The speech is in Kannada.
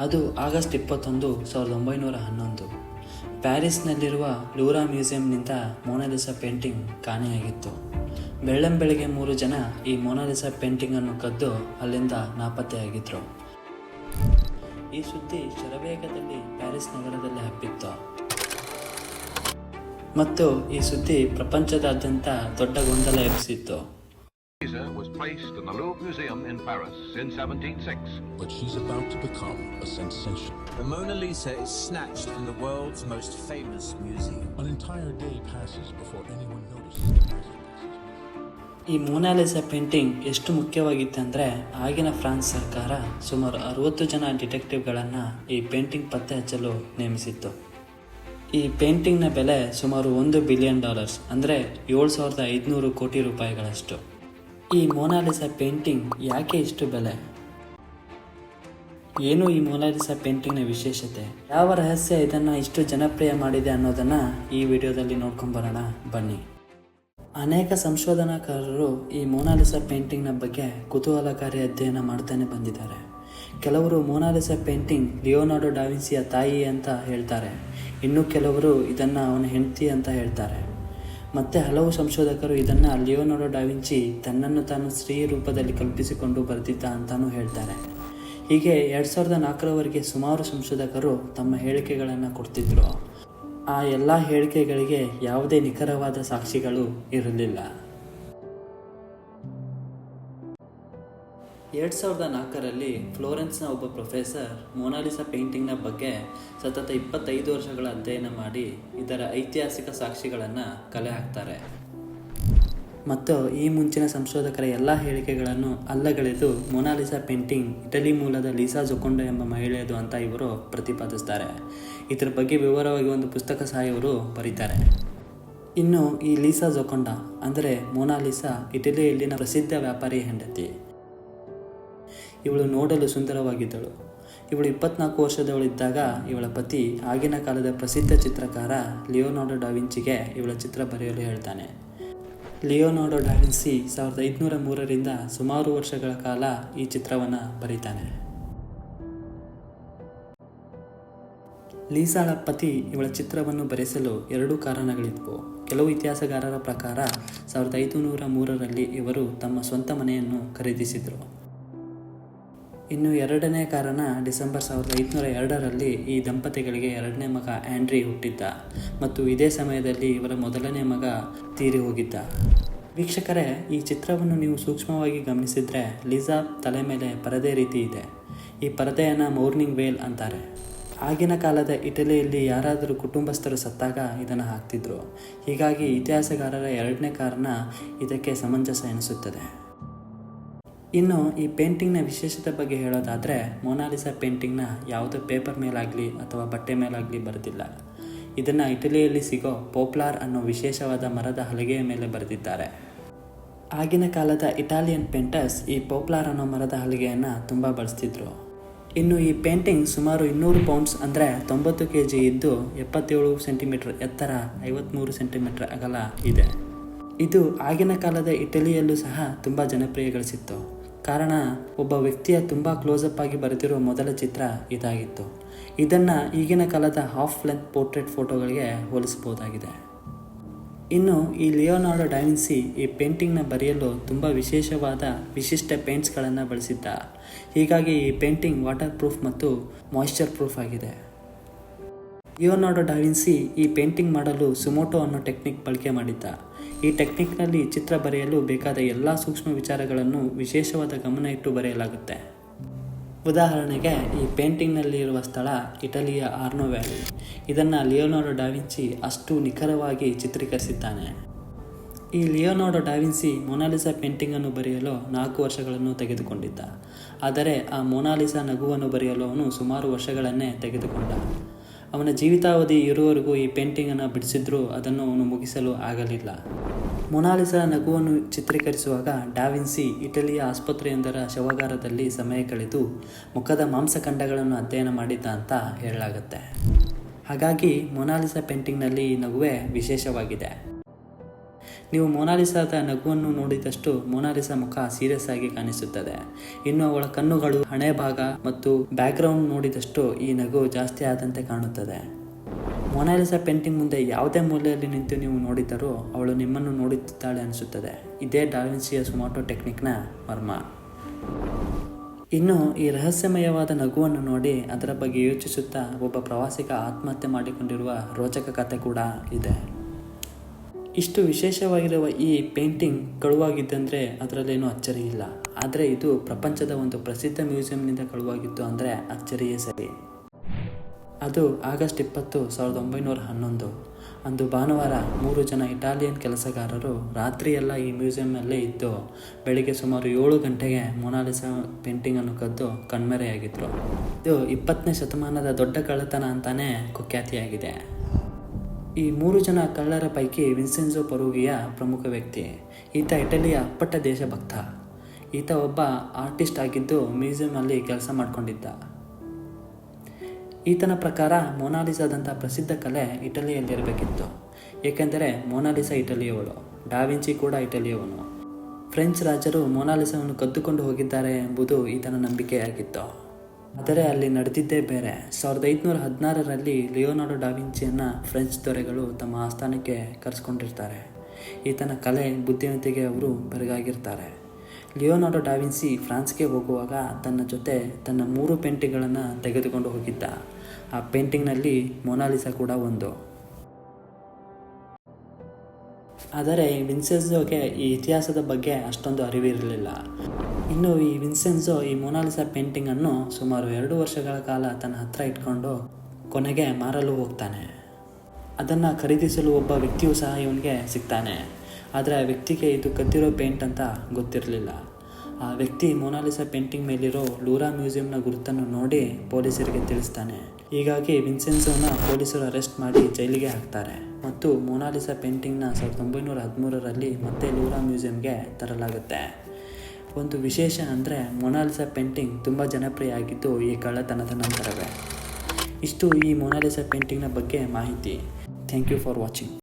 ಅದು ಆಗಸ್ಟ್ 21, 1911 ಪ್ಯಾರಿಸ್ನಲ್ಲಿರುವ ಲೂರಾ ಮ್ಯೂಸಿಯಂನಿಂದ ಮೊನಾಲಿಸಾ ಪೇಂಟಿಂಗ್ ಕಾಣೆಯಾಗಿತ್ತು. ಬೆಳ್ಳಂಬೆಳಗ್ಗೆ 3 ಜನ ಈ ಮೊನಾಲಿಸಾ ಪೇಂಟಿಂಗನ್ನು ಕದ್ದು ಅಲ್ಲಿಂದ ನಾಪತ್ತೆಯಾಗಿದ್ದರು. ಈ ಸುದ್ದಿ ಶರವೇಗದಲ್ಲಿ ಪ್ಯಾರಿಸ್ ನಗರದಲ್ಲಿ ಹಬ್ಬಿತ್ತು ಮತ್ತು ಈ ಸುದ್ದಿ ಪ್ರಪಂಚದಾದ್ಯಂತ ದೊಡ್ಡ ಗೊಂದಲ ಎಬ್ಬಿಸಿತ್ತು. Lisa was placed in the Louvre Museum in Paris in 1706. But she's about to become a sensation. The Mona Lisa is snatched from the world's most famous museum. An entire day passes before anyone notices the masterpiece. ಈ ಮೊನಾಲಿಸಾ ಪೇಂಟಿಂಗ್ ಎಷ್ಟು ಮುಖ್ಯವಾಗಿತ್ತಂದರೆ ಆಗಿನ ಫ್ರಾನ್ಸ್ ಸರ್ಕಾರ ಸುಮಾರು 60 ಜನ ಡಿಟೆಕ್ಟಿವ್ಗಳನ್ನು ಈ ಪೇಂಟಿಂಗ್ ಪತ್ತೆ ಹಚ್ಚಲು ನೇಮಿಸಿತ್ತು. ಈ ಪೇಂಟಿಂಗ್ನ ಬೆಲೆ ಸುಮಾರು $1 ಬಿಲಿಯನ್, ಅಂದರೆ 7,500 ಕೋಟಿ ರೂಪಾಯಿಗಳಷ್ಟು. ಈ ಮೊನಾಲಿಸಾ ಪೇಂಟಿಂಗ್ ಯಾಕೆ ಇಷ್ಟು ಬೆಲೆ? ಏನು ಈ ಮೊನಾಲಿಸಾ ಪೇಂಟಿಂಗ್ನ ವಿಶೇಷತೆ? ಯಾವ ರಹಸ್ಯ ಇದನ್ನು ಇಷ್ಟು ಜನಪ್ರಿಯ ಮಾಡಿದೆ ಅನ್ನೋದನ್ನು ಈ ವಿಡಿಯೋದಲ್ಲಿ ನೋಡ್ಕೊಂಬರೋಣ ಬನ್ನಿ. ಅನೇಕ ಸಂಶೋಧನಾಕಾರರು ಈ ಮೊನಾಲಿಸಾ ಪೇಂಟಿಂಗ್ನ ಬಗ್ಗೆ ಕುತೂಹಲಕಾರಿ ಅಧ್ಯಯನ ಮಾಡ್ತಾನೆ ಬಂದಿದ್ದಾರೆ. ಕೆಲವರು ಮೊನಾಲಿಸಾ ಪೇಂಟಿಂಗ್ ಲಿಯೋನಾರ್ಡೋ ಡಾವಿನ್ಸಿಯ ತಾಯಿ ಅಂತ ಹೇಳ್ತಾರೆ. ಇನ್ನು ಕೆಲವರು ಇದನ್ನು ಅವನ ಹೆಂಡತಿ ಅಂತ ಹೇಳ್ತಾರೆ. ಮತ್ತು ಹಲವು ಸಂಶೋಧಕರು ಇದನ್ನು ಲಿಯೋನಾರ್ಡೋ ಡಾವಿನ್ಸಿ ತನ್ನನ್ನು ತಾನು ಸ್ತ್ರೀ ರೂಪದಲ್ಲಿ ಕಲ್ಪಿಸಿಕೊಂಡು ಬರೆದಿದ್ದ ಅಂತಾನೂ ಹೇಳ್ತಾರೆ. ಹೀಗೆ 2004ರವರೆಗೆ ಸುಮಾರು ಸಂಶೋಧಕರು ತಮ್ಮ ಹೇಳಿಕೆಗಳನ್ನು ಕೊಡ್ತಿದ್ರು. ಆ ಎಲ್ಲ ಹೇಳಿಕೆಗಳಿಗೆ ಯಾವುದೇ ನಿಖರವಾದ ಸಾಕ್ಷಿಗಳು ಇರಲಿಲ್ಲ. 2004ರಲ್ಲಿ ಫ್ಲೋರೆನ್ಸ್ನ ಒಬ್ಬ ಪ್ರೊಫೆಸರ್ ಮೊನಾಲಿಸಾ ಪೇಂಟಿಂಗ್ನ ಬಗ್ಗೆ ಸತತ 25 ವರ್ಷಗಳ ಅಧ್ಯಯನ ಮಾಡಿ ಇದರ ಐತಿಹಾಸಿಕ ಸಾಕ್ಷಿಗಳನ್ನು ಕಲೆ ಹಾಕ್ತಾರೆ ಮತ್ತು ಈ ಮುಂಚಿನ ಸಂಶೋಧಕರ ಎಲ್ಲ ಹೇಳಿಕೆಗಳನ್ನು ಅಲ್ಲಗಳೆದು ಮೊನಾಲಿಸಾ ಪೇಂಟಿಂಗ್ ಇಟಲಿ ಮೂಲದ ಲೀಸಾ ಜೊಕೊಂಡ ಎಂಬ ಮಹಿಳೆಯದು ಅಂತ ಇವರು ಪ್ರತಿಪಾದಿಸ್ತಾರೆ. ಇದರ ಬಗ್ಗೆ ವಿವರವಾಗಿ ಒಂದು ಪುಸ್ತಕ ಸಹ ಇವರು ಬರೀತಾರೆ. ಇನ್ನು ಈ ಲೀಸಾ ಜೊಕೊಂಡ ಅಂದರೆ ಮೊನಾಲಿಸಾ ಇಟಲಿಯಲ್ಲಿನ ಪ್ರಸಿದ್ಧ ವ್ಯಾಪಾರಿ ಹೆಂಡತಿ. ಇವಳು ನೋಡಲು ಸುಂದರವಾಗಿದ್ದಳು. ಇವಳು 24 ವರ್ಷದವಳಿದ್ದಾಗ ಇವಳ ಪತಿ ಆಗಿನ ಕಾಲದ ಪ್ರಸಿದ್ಧ ಚಿತ್ರಕಾರ ಲಿಯೋನಾರ್ಡೋ ಡಾವಿನ್ಸಿಗೆ ಇವಳ ಚಿತ್ರ ಬರೆಯಲು ಹೇಳ್ತಾನೆ. ಲಿಯೋನಾರ್ಡೋ ಡಾವಿನ್ಸಿ 1503ರಿಂದ ಸುಮಾರು ವರ್ಷಗಳ ಕಾಲ ಈ ಚಿತ್ರವನ್ನು ಬರೀತಾನೆ. ಲೀಸಾಳ ಪತಿ ಇವಳ ಚಿತ್ರವನ್ನು ಬರೆಸಲು 2 ಕಾರಣಗಳಿದ್ವು. ಕೆಲವು ಇತಿಹಾಸಗಾರರ ಪ್ರಕಾರ 1503ರಲ್ಲಿ ಇವರು ತಮ್ಮ ಸ್ವಂತ ಮನೆಯನ್ನು ಖರೀದಿಸಿದರು. ಇನ್ನು 2ನೇ ಕಾರಣ ಡಿಸೆಂಬರ್ 1502ರಲ್ಲಿ ಈ ದಂಪತಿಗಳಿಗೆ 2ನೇ ಮಗ ಆಂಡ್ರಿ ಹುಟ್ಟಿದ್ದ ಮತ್ತು ಇದೇ ಸಮಯದಲ್ಲಿ ಇವರ 1ನೇ ಮಗ ತೀರಿ ಹೋಗಿದ್ದ. ವೀಕ್ಷಕರೇ, ಈ ಚಿತ್ರವನ್ನು ನೀವು ಸೂಕ್ಷ್ಮವಾಗಿ ಗಮನಿಸಿದರೆ ಲೀಸಾ ತಲೆ ಮೇಲೆ ಪರದೆ ರೀತಿ ಇದೆ. ಈ ಪರದೆಯನ್ನು ಮೌರ್ನಿಂಗ್ ವೇಲ್ ಅಂತಾರೆ. ಆಗಿನ ಕಾಲದ ಇಟಲಿಯಲ್ಲಿ ಯಾರಾದರೂ ಕುಟುಂಬಸ್ಥರು ಸತ್ತಾಗ ಇದನ್ನು ಹಾಕ್ತಿದ್ರು. ಹೀಗಾಗಿ ಇತಿಹಾಸಗಾರರ 2ನೇ ಕಾರಣ ಇದಕ್ಕೆ ಸಮಂಜಸ ಎನಿಸುತ್ತದೆ. ಇನ್ನು ಈ ಪೇಂಟಿಂಗ್ನ ವಿಶೇಷತೆ ಬಗ್ಗೆ ಹೇಳೋದಾದರೆ ಮೊನಾಲಿಸಾ ಪೇಂಟಿಂಗ್ನ ಯಾವುದೇ ಪೇಪರ್ ಮೇಲಾಗಲಿ ಅಥವಾ ಬಟ್ಟೆ ಮೇಲಾಗಲಿ ಬರೆದಿಲ್ಲ. ಇದನ್ನು ಇಟಲಿಯಲ್ಲಿ ಸಿಗೋ ಪೋಪ್ಲಾರ್ ಅನ್ನೋ ವಿಶೇಷವಾದ ಮರದ ಹಲಗೆಯ ಮೇಲೆ ಬರೆದಿದ್ದಾರೆ. ಆಗಿನ ಕಾಲದ ಇಟಾಲಿಯನ್ ಪೇಂಟರ್ಸ್ ಈ ಪೋಪ್ಲಾರ್ ಅನ್ನೋ ಮರದ ಹಲಗೆಯನ್ನು ತುಂಬ ಬಳಸ್ತಿದ್ರು. ಇನ್ನು ಈ ಪೇಂಟಿಂಗ್ ಸುಮಾರು 200 ಪೌಂಡ್ಸ್ ಅಂದರೆ 90 kg ಇದ್ದು 77 ಸೆಂಟಿಮೀಟರ್ ಎತ್ತರ, 53 ಸೆಂಟಿಮೀಟರ್ ಅಗಲ ಇದೆ. ಇದು ಆಗಿನ ಕಾಲದ ಇಟಲಿಯಲ್ಲೂ ಸಹ ತುಂಬ ಜನಪ್ರಿಯ ಗಳಿಸಿತ್ತು. ಕಾರಣ ಒಬ್ಬ ವ್ಯಕ್ತಿಯ ತುಂಬ ಕ್ಲೋಸಪ್ ಆಗಿ ಬರೆದಿರೋ ಮೊದಲ ಚಿತ್ರ ಇದಾಗಿತ್ತು. ಇದನ್ನು ಈಗಿನ ಕಾಲದ ಹಾಫ್ ಲೆಂತ್ ಪೋರ್ಟ್ರೇಟ್ ಫೋಟೋಗಳಿಗೆ ಹೋಲಿಸಬಹುದಾಗಿದೆ. ಇನ್ನು ಈ ಲಿಯೋನಾರ್ಡೋ ಡಾವಿನ್ಸಿ ಈ ಪೇಂಟಿಂಗ್ನ ಬರೆಯಲು ತುಂಬ ವಿಶಿಷ್ಟ ಪೇಂಟ್ಸ್ಗಳನ್ನು ಬಳಸಿದ್ದ. ಹೀಗಾಗಿ ಈ ಪೇಂಟಿಂಗ್ ವಾಟರ್ ಪ್ರೂಫ್ ಮತ್ತು ಮಾಯಿಶ್ಚರ್ ಪ್ರೂಫ್ ಆಗಿದೆ. ಲಿಯೋನಾರ್ಡೋ ಡಾವಿನ್ಸಿ ಈ ಪೇಂಟಿಂಗ್ ಮಾಡಲು ಸುಮೋಟೋ ಅನ್ನೋ ಟೆಕ್ನಿಕ್ ಬಳಕೆ ಮಾಡಿದ್ದ. ಈ ಟೆಕ್ನಿಕ್ನಲ್ಲಿ ಚಿತ್ರ ಬರೆಯಲು ಬೇಕಾದ ಎಲ್ಲ ಸೂಕ್ಷ್ಮ ವಿಚಾರಗಳನ್ನು ವಿಶೇಷವಾದ ಗಮನ ಇಟ್ಟು ಬರೆಯಲಾಗುತ್ತೆ. ಉದಾಹರಣೆಗೆ ಈ ಪೇಂಟಿಂಗ್ನಲ್ಲಿ ಇರುವ ಸ್ಥಳ ಇಟಲಿಯ ಆರ್ನೋ ವ್ಯಾಲಿ. ಇದನ್ನು ಲಿಯೋನಾರ್ಡೋ ಡಾವಿನ್ಸಿ ಅಷ್ಟು ನಿಖರವಾಗಿ ಚಿತ್ರೀಕರಿಸಿದ್ದಾನೆ. ಈ ಲಿಯೋನಾರ್ಡೋ ಡಾವಿನ್ಸಿ ಮೊನಾಲಿಸಾ ಪೇಂಟಿಂಗನ್ನು ಬರೆಯಲು 4 ವರ್ಷಗಳನ್ನು ತೆಗೆದುಕೊಂಡಿದ್ದ. ಆದರೆ ಆ ಮೊನಾಲಿಸಾ ನಗುವನ್ನು ಬರೆಯಲು ಅವನು ಸುಮಾರು ವರ್ಷಗಳನ್ನೇ ತೆಗೆದುಕೊಂಡ. ಅವನ ಜೀವಿತಾವಧಿ ಇರುವವರೆಗೂ ಈ ಪೇಂಟಿಂಗನ್ನು ಬಿಡಿಸಿದ್ರೂ ಅದನ್ನು ಅವನು ಮುಗಿಸಲು ಆಗಲಿಲ್ಲ. ಮೊನಾಲಿಸಾ ನಗುವನ್ನು ಚಿತ್ರೀಕರಿಸುವಾಗ ಡಾವಿನ್ಸಿ ಇಟಲಿಯ ಆಸ್ಪತ್ರೆಯೊಂದರ ಶವಾಗಾರದಲ್ಲಿ ಸಮಯ ಕಳೆದು ಮುಖದ ಮಾಂಸಖಂಡಗಳನ್ನು ಅಧ್ಯಯನ ಮಾಡಿದ್ದ ಅಂತ ಹೇಳಲಾಗುತ್ತೆ. ಹಾಗಾಗಿ ಮೊನಾಲಿಸಾ ಪೇಂಟಿಂಗ್ನಲ್ಲಿ ಈ ನಗುವೆ ವಿಶೇಷವಾಗಿದೆ. ನೀವು ಮೊನಾಲಿಸಾದ ನಗುವನ್ನು ನೋಡಿದಷ್ಟು ಮೊನಾಲಿಸಾ ಮುಖ ಸೀರಿಯಸ್ ಆಗಿ ಕಾಣಿಸುತ್ತದೆ. ಇನ್ನು ಅವಳ ಕಣ್ಣುಗಳು, ಹಣೆ ಭಾಗ ಮತ್ತು ಬ್ಯಾಕ್ಗ್ರೌಂಡ್ ನೋಡಿದಷ್ಟು ಈ ನಗು ಜಾಸ್ತಿ ಆದಂತೆ ಕಾಣುತ್ತದೆ. ಮೊನಾಲಿಸಾ ಪೇಂಟಿಂಗ್ ಮುಂದೆ ಯಾವುದೇ ಮೂಲೆಯಲ್ಲಿ ನಿಂತು ನೀವು ನೋಡಿದರೂ ಅವಳು ನಿಮ್ಮನ್ನು ನೋಡುತ್ತಿದ್ದಾಳೆ ಅನಿಸುತ್ತದೆ. ಇದೇ ಡಾವಿನ್ಸಿಯ ಸುಮಾಟೋ ಟೆಕ್ನಿಕ್ನ ಮರ್ಮ. ಇನ್ನು ಈ ರಹಸ್ಯಮಯವಾದ ನಗುವನ್ನು ನೋಡಿ ಅದರ ಬಗ್ಗೆ ಯೋಚಿಸುತ್ತಾ ಒಬ್ಬ ಪ್ರವಾಸಿಗ ಆತ್ಮಹತ್ಯೆ ಮಾಡಿಕೊಂಡಿರುವ ರೋಚಕ ಕಥೆ ಕೂಡ ಇದೆ. ಇಷ್ಟು ವಿಶೇಷವಾಗಿರುವ ಈ ಪೇಂಟಿಂಗ್ ಕಳುವಾಗಿದ್ದಂದರೆ ಅದರಲ್ಲೇನೂ ಅಚ್ಚರಿ ಇಲ್ಲ. ಆದರೆ ಇದು ಪ್ರಪಂಚದ ಒಂದು ಪ್ರಸಿದ್ಧ ಮ್ಯೂಸಿಯಂನಿಂದ ಕಳುವಾಗಿತ್ತು ಅಂದರೆ ಅಚ್ಚರಿಯೇ ಸರಿ. ಅದು ಆಗಸ್ಟ್ 20, 1911. ಅಂದು ಭಾನುವಾರ 3 ಜನ ಇಟಾಲಿಯನ್ ಕೆಲಸಗಾರರು ರಾತ್ರಿಯೆಲ್ಲ ಈ ಮ್ಯೂಸಿಯಂನಲ್ಲೇ ಇದ್ದು ಬೆಳಿಗ್ಗೆ ಸುಮಾರು 7 ಗಂಟೆಗೆ ಮೊನಾಲಿಸಾ ಪೇಂಟಿಂಗನ್ನು ಕದ್ದು ಕಣ್ಮರೆಯಾಗಿದ್ದರು. ಇದು 20ನೇ ಶತಮಾನದ ದೊಡ್ಡ ಕಳ್ಳತನ ಅಂತಾನೆ ಕುಖ್ಯಾತಿಯಾಗಿದೆ. ಈ 3 ಜನ ಕಳ್ಳರ ಪೈಕಿ ವಿನ್ಸೆಂಜೋ ಪರೂಗಿಯ ಪ್ರಮುಖ ವ್ಯಕ್ತಿ. ಈತ ಇಟಲಿಯ ಅಪ್ಪಟ ದೇಶಭಕ್ತ. ಈತ ಒಬ್ಬ ಆರ್ಟಿಸ್ಟ್ ಆಗಿದ್ದು ಮ್ಯೂಸಿಯಂನಲ್ಲಿ ಕೆಲಸ ಮಾಡಿಕೊಂಡಿದ್ದ. ಈತನ ಪ್ರಕಾರ ಮೊನಾಲಿಸಾದಂಥ ಪ್ರಸಿದ್ಧ ಕಲೆ ಇಟಲಿಯಲ್ಲಿರಬೇಕಿತ್ತು. ಏಕೆಂದರೆ ಮೊನಾಲಿಸಾ ಇಟಲಿಯವಳು, ಡಾವಿನ್ಸಿ ಕೂಡ ಇಟಲಿಯವನು. ಫ್ರೆಂಚ್ ರಾಜರು ಮೊನಾಲಿಸಾವನ್ನು ಕದ್ದುಕೊಂಡು ಹೋಗಿದ್ದಾರೆ ಎಂಬುದು ಈತನ ನಂಬಿಕೆಯಾಗಿತ್ತು. ಆದರೆ ಅಲ್ಲಿ ನಡೆದಿದ್ದೇ ಬೇರೆ. 1516ರಲ್ಲಿ ಲಿಯೋನಾರ್ಡೋ ಡಾವಿನ್ಸಿಯನ್ನು ಫ್ರೆಂಚ್ ದೊರೆಗಳು ತಮ್ಮ ಆಸ್ಥಾನಕ್ಕೆ ಕರೆಸ್ಕೊಂಡಿರ್ತಾರೆ. ಈತನ ಕಲೆ, ಬುದ್ಧಿವಂತಿಕೆ ಅವರು ಬೆರಗಾಗಿರ್ತಾರೆ. ಲಿಯೋನಾರ್ಡೋ ಡಾವಿನ್ಸಿ ಫ್ರಾನ್ಸ್ಗೆ ಹೋಗುವಾಗ ತನ್ನ ಜೊತೆ ತನ್ನ 3 ಪೇಂಟಿಂಗ್ಗಳನ್ನು ತೆಗೆದುಕೊಂಡು ಹೋಗಿದ್ದ. ಆ ಪೇಂಟಿಂಗ್ನಲ್ಲಿ ಮೊನಾಲಿಸಾ ಕೂಡ ಒಂದು. ಆದರೆ ವಿನ್ಸೆಂಜೋಗೆ ಈ ಇತಿಹಾಸದ ಬಗ್ಗೆ ಅಷ್ಟೊಂದು ಅರಿವಿರಲಿಲ್ಲ. ಇನ್ನು ಈ ವಿನ್ಸೆಂಜೋ ಈ ಮೊನಾಲಿಸಾ ಪೇಂಟಿಂಗನ್ನು ಸುಮಾರು 2 ವರ್ಷಗಳ ಕಾಲ ತನ್ನ ಹತ್ರ ಇಟ್ಕೊಂಡು ಕೊನೆಗೆ ಮಾರಲು ಹೋಗ್ತಾನೆ. ಅದನ್ನು ಖರೀದಿಸಲು ಒಬ್ಬ ವ್ಯಕ್ತಿಯೂ ಸಹ ಇವನಿಗೆ ಸಿಗ್ತಾನೆ. ಆದರೆ ಆ ವ್ಯಕ್ತಿಗೆ ಇದು ಕದ್ದಿರೋ ಪೇಂಟ್ ಅಂತ ಗೊತ್ತಿರಲಿಲ್ಲ. ಆ ವ್ಯಕ್ತಿ ಮೊನಾಲಿಸಾ ಪೇಂಟಿಂಗ್ ಮೇಲಿರೋ ಲೂರಾ ಮ್ಯೂಸಿಯಂನ ಗುರುತನ್ನು ನೋಡಿ ಪೊಲೀಸರಿಗೆ ತಿಳಿಸ್ತಾನೆ. ಹೀಗಾಗಿ ವಿನ್ಸೆಂಜೋನ ಪೊಲೀಸರು ಅರೆಸ್ಟ್ ಮಾಡಿ ಜೈಲಿಗೆ ಹಾಕ್ತಾರೆ ಮತ್ತು ಮೊನಾಲಿಸಾ ಪೇಂಟಿಂಗ್ನ 1913ರಲ್ಲಿ ಮತ್ತೆ ಲೂರಾ ಮ್ಯೂಸಿಯಂಗೆ ತರಲಾಗುತ್ತೆ. ಒಂದು ವಿಶೇಷ ಅಂದರೆ ಮೊನಾಲಿಸಾ ಪೇಂಟಿಂಗ್ ತುಂಬ ಜನಪ್ರಿಯ ಆಗಿದ್ದು ಈ ಕಳ್ಳತನದ ನಂತರವೇ. ಇಷ್ಟು ಈ ಮೊನಾಲಿಸಾ ಪೇಂಟಿಂಗ್ನ ಬಗ್ಗೆ ಮಾಹಿತಿ. Thank you for watching.